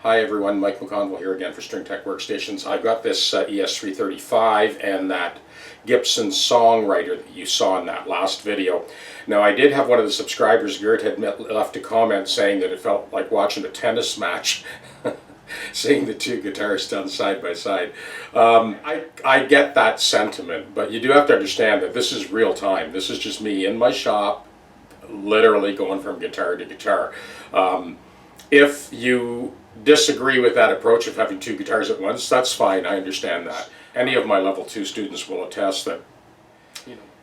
Hi everyone, Mike McConville here again for String Tech Workstations. I've got this ES335 and that Gibson Songwriter that you saw in that last video. Now I did have one of the subscribers, Gert, had left a comment saying that it felt like watching a tennis match, seeing the two guitars done side by side. I get that sentiment, but you do have to understand that this is real time. This is just me in my shop, literally going from guitar to guitar. If you disagree with that approach of having two guitars at once, that's fine, I understand that. Any of my level 2 students will attest that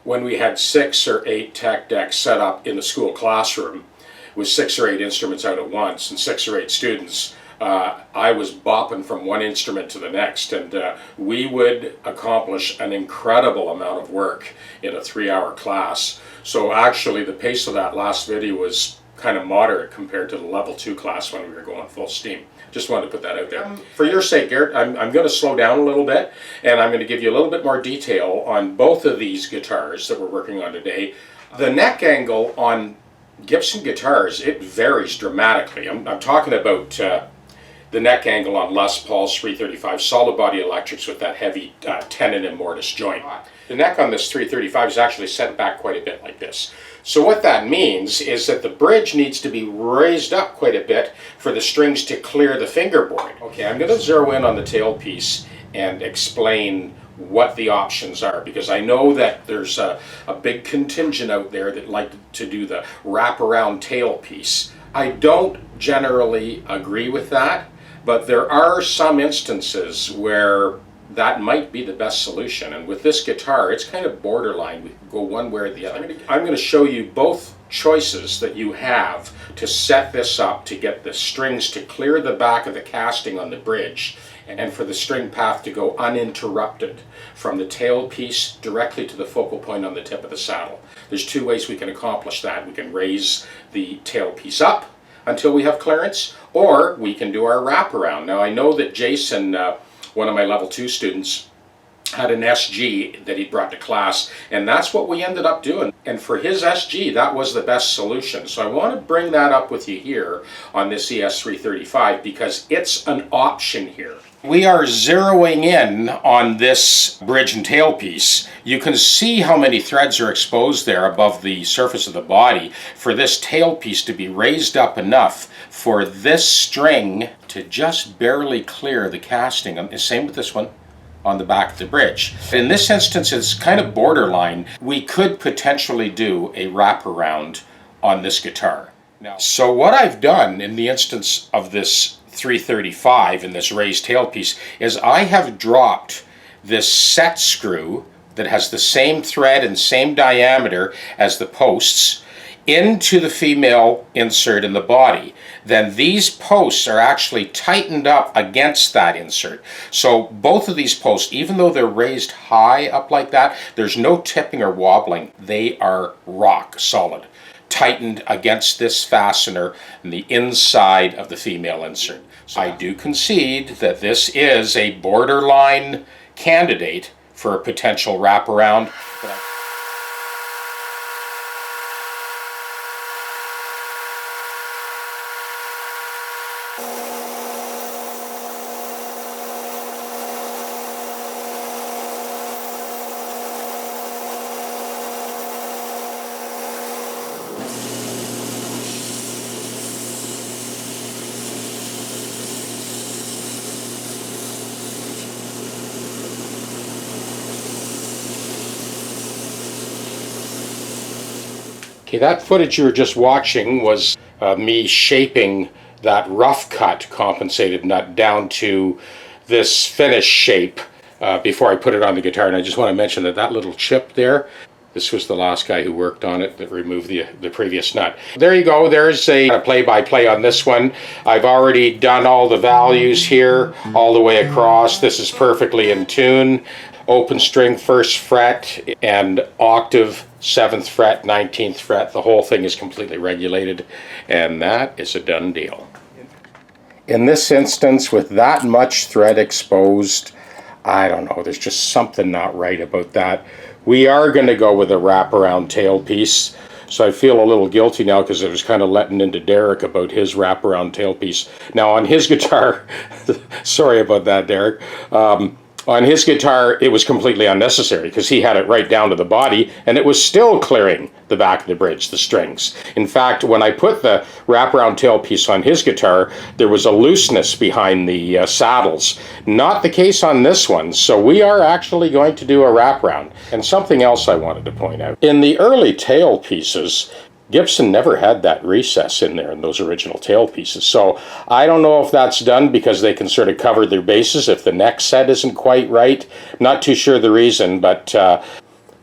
when we had 6 or 8 tech decks set up in the school classroom with 6 or 8 instruments out at once and 6 or 8 students, I was bopping from one instrument to the next, and we would accomplish an incredible amount of work in a 3-hour class. So actually the pace of that last video was kind of moderate compared to the level 2 class when we were going full steam. Just wanted to put that out there. For your sake, Gert, I'm going to slow down a little bit, and I'm going to give you a little bit more detail on both of these guitars that we're working on today. The neck angle on Gibson guitars, it varies dramatically. I'm talking about the neck angle on Les Paul's 335 solid body electrics with that heavy tenon and mortise joint. The neck on this 335 is actually set back quite a bit like this. So what that means is that the bridge needs to be raised up quite a bit for the strings to clear the fingerboard. Okay, I'm going to zero in on the tailpiece and explain what the options are, because I know that there's a big contingent out there that like to do the wrap-around tailpiece. I don't generally agree with that, but there are some instances where that might be the best solution. And with this guitar, it's kind of borderline. We can go one way or the other. I'm going to show you both choices that you have to set this up to get the strings to clear the back of the casting on the bridge and for the string path to go uninterrupted from the tailpiece directly to the focal point on the tip of the saddle. There's 2 ways we can accomplish that. We can raise the tailpiece up until we have clearance, or we can do our wraparound. Now I know that Jason, one of my level 2 students, had an SG that he brought to class, and that's what we ended up doing. And for his SG, that was the best solution. So I want to bring that up with you here on this ES335 because it's an option here. We are zeroing in on this bridge and tailpiece. You can see how many threads are exposed there above the surface of the body for this tailpiece to be raised up enough for this string to just barely clear the casting. And same with this one on the back of the bridge. In this instance, it's kind of borderline. We could potentially do a wraparound on this guitar. Now, so what I've done in the instance of this 335 and this raised tailpiece is I have dropped this set screw that has the same thread and same diameter as the posts into the female insert in the body. Then these posts are actually tightened up against that insert. So both of these posts, even though they're raised high up like that, there's no tipping or wobbling. They are rock solid, tightened against this fastener on the inside of the female insert. So I do concede that this is a borderline candidate for a potential wraparound. Okay, that footage you were just watching was me shaping that rough cut compensated nut down to this finish shape before I put it on the guitar. And I just want to mention that that little chip there, this was the last guy who worked on it that removed the previous nut. There you go, there's a play-by-play on this one. I've already done all the values here all the way across. This is perfectly in tune. Open string 1st fret and octave 7th fret, 19th fret. The whole thing is completely regulated, and that is a done deal. In this instance, with that much thread exposed, I don't know, there's just something not right about that. We are going to go with a wraparound tailpiece. So I feel a little guilty now because I was kind of letting into Derek about his wraparound tailpiece. Now on his guitar, sorry about that, Derek. On his guitar, it was completely unnecessary because he had it right down to the body and it was still clearing the back of the bridge, the strings. In fact, when I put the wraparound tailpiece on his guitar, there was a looseness behind the saddles. Not the case on this one, so we are actually going to do a wraparound. And something else I wanted to point out. In the early tailpieces, Gibson never had that recess in there in those original tailpieces. So I don't know if that's done because they can sort of cover their bases if the neck set isn't quite right. Not too sure the reason, but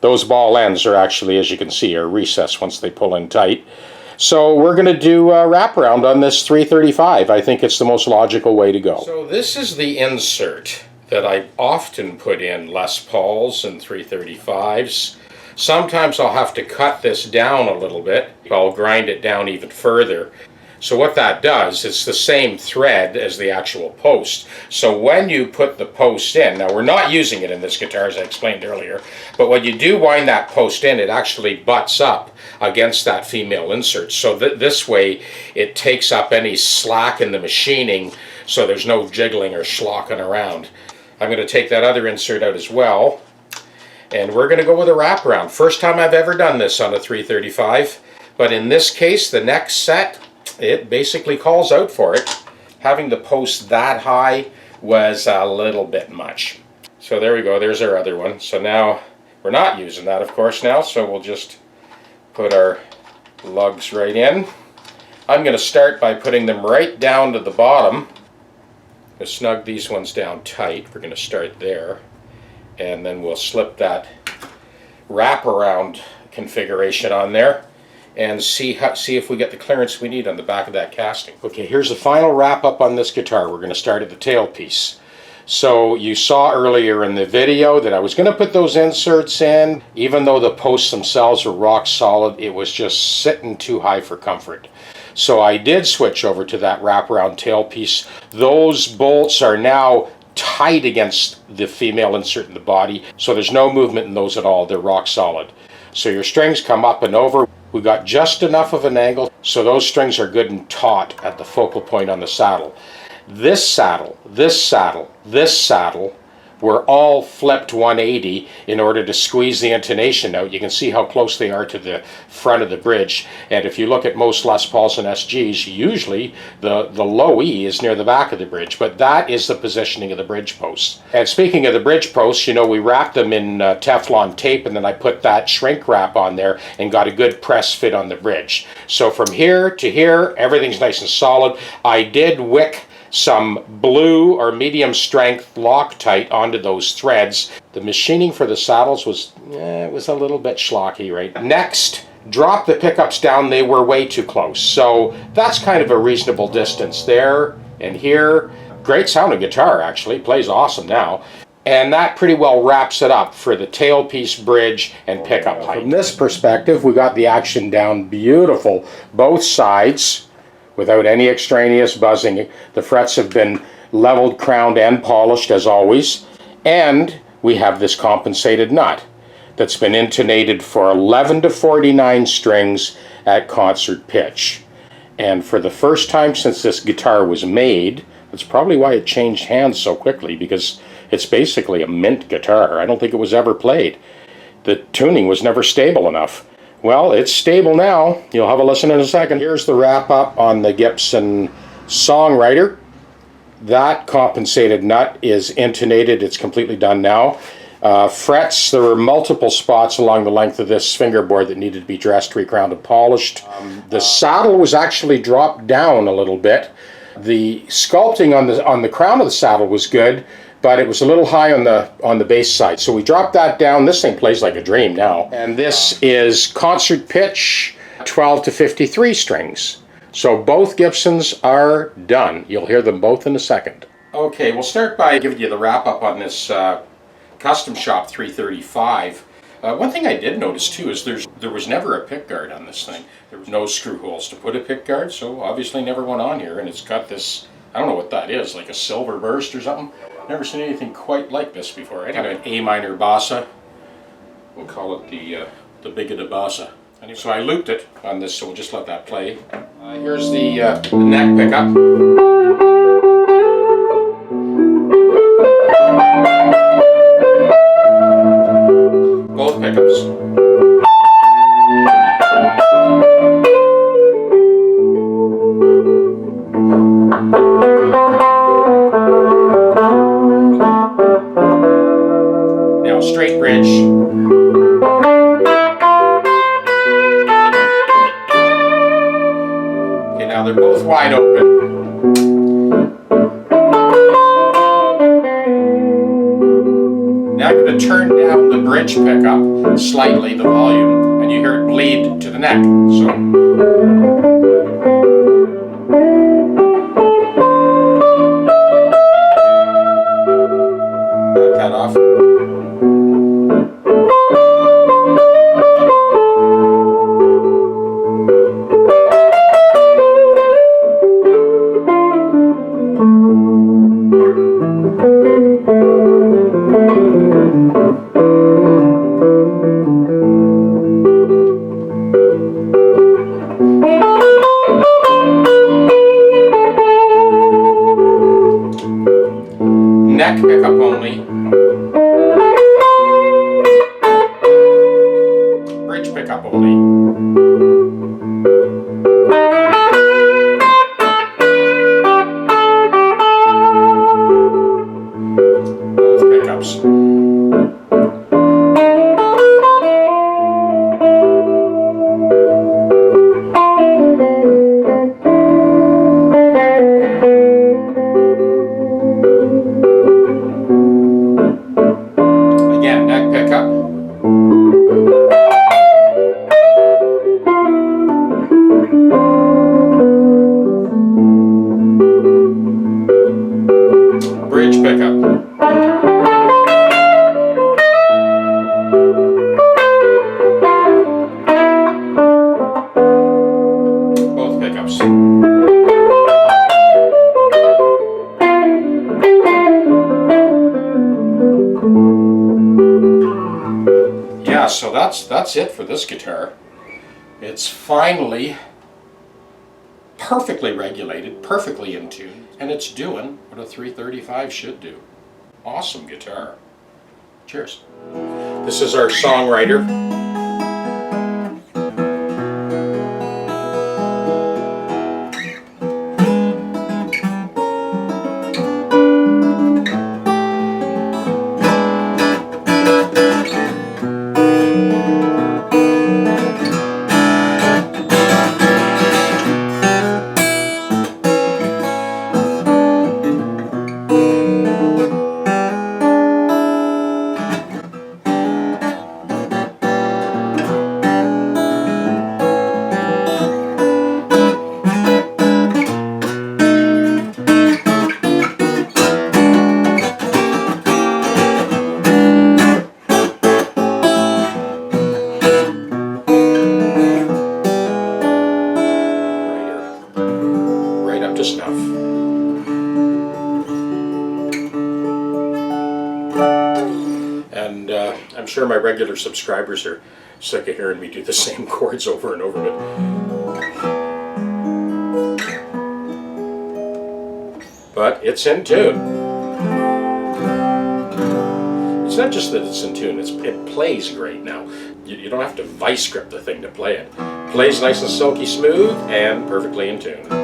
those ball ends are actually, as you can see, are recessed once they pull in tight. So we're going to do a wraparound on this 335. I think it's the most logical way to go. So this is the insert that I often put in Les Pauls and 335s. Sometimes I'll have to cut this down a little bit. I'll grind it down even further. So what that does, it's the same thread as the actual post. So when you put the post in, now we're not using it in this guitar as I explained earlier, but when you do wind that post in, it actually butts up against that female insert. So this way it takes up any slack in the machining so there's no jiggling or schlocking around. I'm going to take that other insert out as well. And we're going to go with a wraparound. First time I've ever done this on a 335, but in this case, the next set, it basically calls out for it. Having the post that high was a little bit much. So there we go, there's our other one. So now, we're not using that, of course, now, so we'll just put our lugs right in. I'm going to start by putting them right down to the bottom. I'm going to snug these ones down tight. We're going to start there. And then we'll slip that wraparound configuration on there and see if we get the clearance we need on the back of that casting. Okay, here's the final wrap up on this guitar. We're going to start at the tailpiece. So you saw earlier in the video that I was going to put those inserts in. Even though the posts themselves were rock solid, it was just sitting too high for comfort. So I did switch over to that wraparound tailpiece. Those bolts are now tight against the female insert in the body, so there's no movement in those at all. They're rock solid. So your strings come up and over. We got just enough of an angle so those strings are good and taut at the focal point on the saddle. This saddle, this saddle, this saddle were all flipped 180 in order to squeeze the intonation out. You can see how close they are to the front of the bridge. And if you look at most Les Pauls and SGs, usually the low E is near the back of the bridge, but that is the positioning of the bridge posts. And speaking of the bridge posts, you know, we wrapped them in Teflon tape, and then I put that shrink wrap on there and got a good press fit on the bridge. So from here to here, everything's nice and solid. I did wick some blue or medium strength Loctite onto those threads. The machining for the saddles was, it was a little bit schlocky, right? Next, drop the pickups down. They were way too close. So that's kind of a reasonable distance there and here. Great sounding guitar, actually. Plays awesome now. And that pretty well wraps it up for the tailpiece, bridge, and pickup height. From this perspective, we got the action down beautiful, both sides, without any extraneous buzzing. The frets have been leveled, crowned, and polished as always. And we have this compensated nut that's been intonated for 11 to 49 strings at concert pitch. And for the first time since this guitar was made, that's probably why it changed hands so quickly, because it's basically a mint guitar. I don't think it was ever played. The tuning was never stable enough. Well, it's stable now. You'll have a listen in a second. Here's the wrap up on the Gibson Songwriter. That compensated nut is intonated. It's completely done now. Frets, there were multiple spots along the length of this fingerboard that needed to be dressed, recrowned, and polished. The saddle was actually dropped down a little bit. The sculpting on the crown of the saddle was good, but it was a little high on the bass side. So we dropped that down. This thing plays like a dream now. And this is concert pitch, 12 to 53 strings. So both Gibsons are done. You'll hear them both in a second. Okay, we'll start by giving you the wrap up on this Custom Shop 335. One thing I did notice too is there was never a pick guard on this thing. There was no screw holes to put a pick guard, so obviously never went on here. And it's got this, I don't know what that is, like a silver burst or something. Never seen anything quite like this before. Kind of an A minor bassa. We'll call it the Biga de Bassa. Anyway, so I looped it on this, so we'll just let that play. Here's the neck pickup. Both pickups. Now straight bridge. Okay, now they're both wide open. Now I'm going to turn down the bridge pickup slightly, the volume, and you hear it bleed to the neck. Cut off. Neck pickup only. Bridge pickup only. Both pickups. Again, neck pickup. Bridge pickup. Both pickups. Yeah, so that's it for this guitar. It's finally perfectly regulated, perfectly in tune, and it's doing what a 335 should do. Awesome guitar. Cheers. This is our songwriter. Right up to snuff. And I'm sure my regular subscribers are sick of hearing me do the same chords over and over, but it's in tune. It's not just that it's in tune, it plays great now. You don't have to vice grip the thing to play it. Plays nice and silky smooth and perfectly in tune.